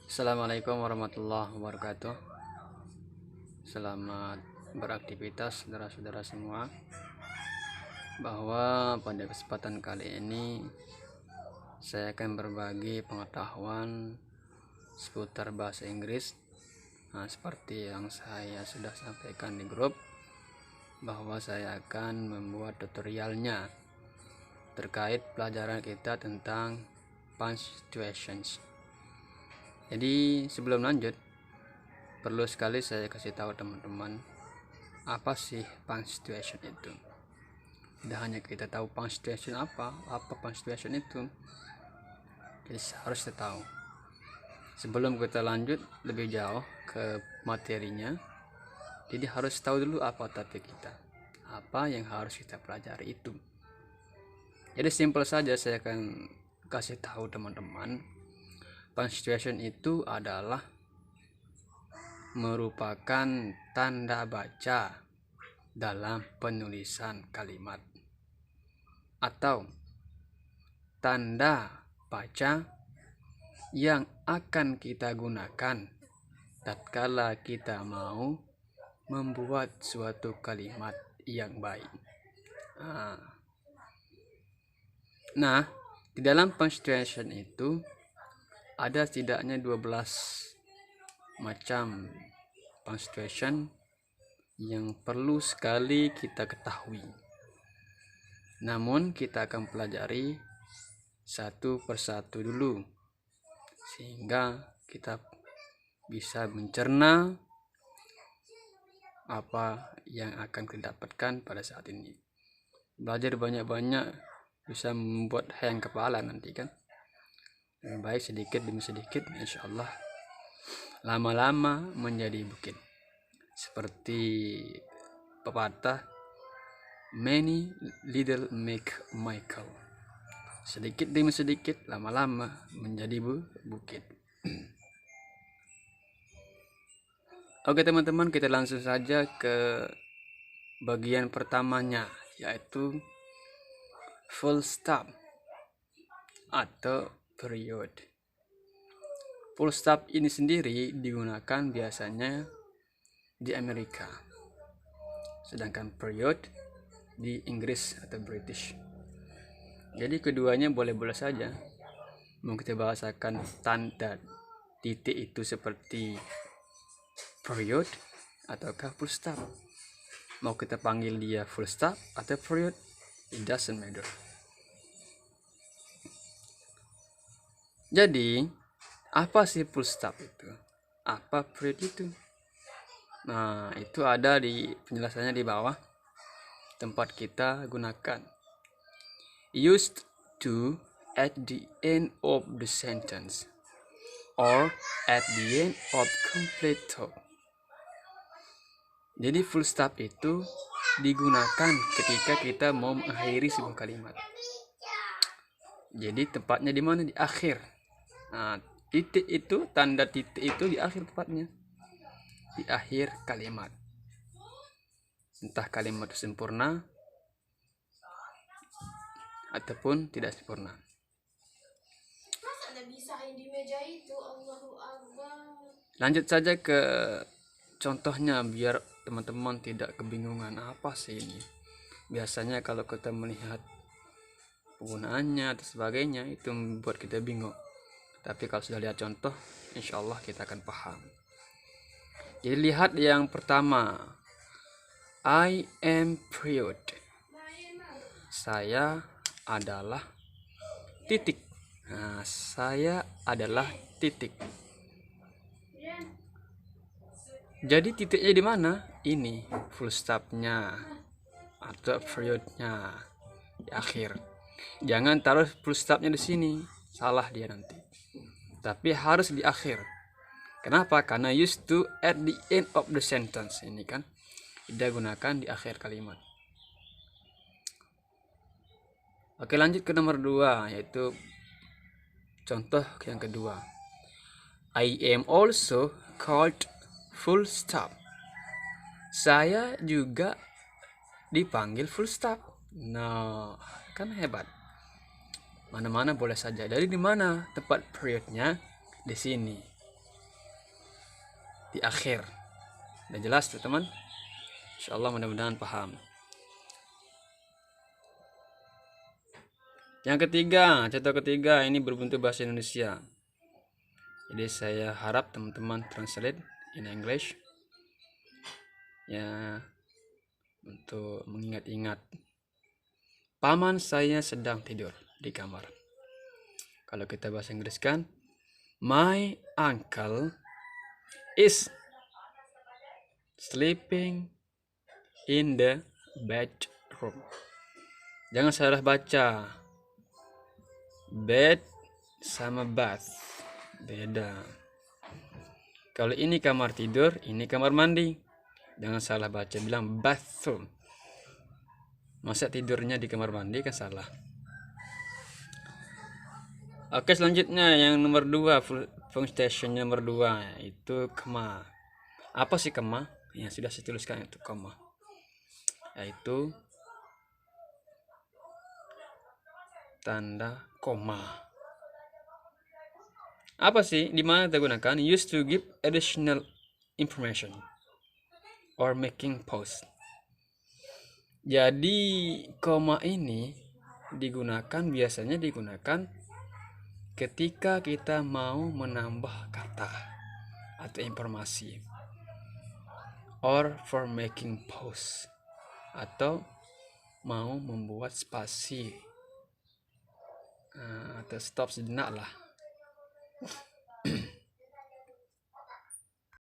Assalamualaikum warahmatullahi wabarakatuh. Selamat beraktivitas saudara-saudara semua. Bahwa pada kesempatan kali ini saya akan berbagi pengetahuan seputar bahasa Inggris. Seperti yang saya sudah sampaikan di grup, bahwa saya akan membuat tutorialnya terkait pelajaran kita tentang punctuations. Jadi sebelum lanjut, perlu sekali saya kasih tahu teman-teman, apa sih punctuation itu. Tidak hanya kita tahu punctuation apa punctuation itu, jadi harus kita tahu. Sebelum kita lanjut lebih jauh ke materinya, jadi harus tahu dulu apa topik kita, apa yang harus kita pelajari itu. Jadi simpel saja, saya akan kasih tahu teman-teman, punctuation itu adalah merupakan tanda baca dalam penulisan kalimat atau tanda baca yang akan kita gunakan tatkala kita mau membuat suatu kalimat yang baik. Nah, di dalam punctuation itu ada setidaknya 12 macam punctuation yang perlu sekali kita ketahui. Namun kita akan pelajari satu persatu dulu, sehingga kita bisa mencerna apa yang akan kita dapatkan pada saat ini. Belajar banyak-banyak bisa membuat hayang kepala nanti kan. Lebih baik sedikit demi sedikit, insya Allah lama-lama menjadi bukit. Seperti pepatah, many little make Michael. Sedikit demi sedikit, lama-lama menjadi bukit. Oke teman-teman, kita langsung saja ke bagian pertamanya, yaitu full stop atau period. Full stop ini sendiri digunakan biasanya di Amerika, sedangkan period di Inggris atau British. Jadi keduanya boleh-boleh saja. Mau kita bahasakan tanda titik itu seperti period ataukah full stop. Mau kita panggil dia full stop atau period, it doesn't matter. Jadi apa sih full stop itu? Apa period itu? Nah, itu ada di penjelasannya di bawah tempat kita gunakan. Used to at the end of the sentence or at the end of complete thought. Jadi full stop itu digunakan ketika kita mau mengakhiri sebuah kalimat. Jadi tempatnya di mana? Di akhir. Nah, titik itu, tanda titik itu di akhir tepatnya, di akhir kalimat. Entah kalimat sempurna ataupun tidak sempurna. Lanjut saja ke contohnya biar teman-teman tidak kebingungan apa sih ini. Biasanya kalau kita melihat penggunaannya atau sebagainya itu membuat kita bingung. Tapi kalau sudah lihat contoh, insya Allah kita akan paham. Jadi lihat yang pertama, I am period. Saya adalah titik. Nah, saya adalah titik. Jadi titiknya di mana? Ini full stopnya atau periodnya di akhir. Jangan taruh full stopnya di sini, salah dia nanti. Tapi harus di akhir. Kenapa? Karena used to at the end of the sentence ini kan tidak gunakan di akhir kalimat. Oke, lanjut ke nomor 2, yaitu contoh yang kedua. I am also called full stop. Saya juga dipanggil full stop. Nah, kan hebat. Mana-mana boleh saja. Dari di mana tempat periodnya? Di sini. di akhir. Udah jelas teman-teman? Insyaallah mudah-mudahan paham. Yang ketiga, contoh ketiga ini berbentuk bahasa Indonesia. Jadi saya harap teman-teman translate in English ya, untuk mengingat-ingat. Paman saya sedang tidur di kamar. Kalau kita bahasa Inggris kan, my uncle is sleeping in the bedroom. Jangan salah baca. Bed sama bath beda. Kalau ini kamar tidur, ini kamar mandi. Jangan salah baca, bilang bathroom. Masa tidurnya di kamar mandi, kan salah. Oke, selanjutnya yang nomor 2, punctuation nomor 2 itu koma. Apa sih koma? Ya sudah saya tuliskan itu koma. Yaitu tanda koma. Apa sih? Di mana kita gunakan? Used to give additional information or making pause. Jadi koma ini biasanya digunakan ketika kita mau menambah kata atau informasi, or for making pause, atau mau membuat spasi atau stop sejenak lah.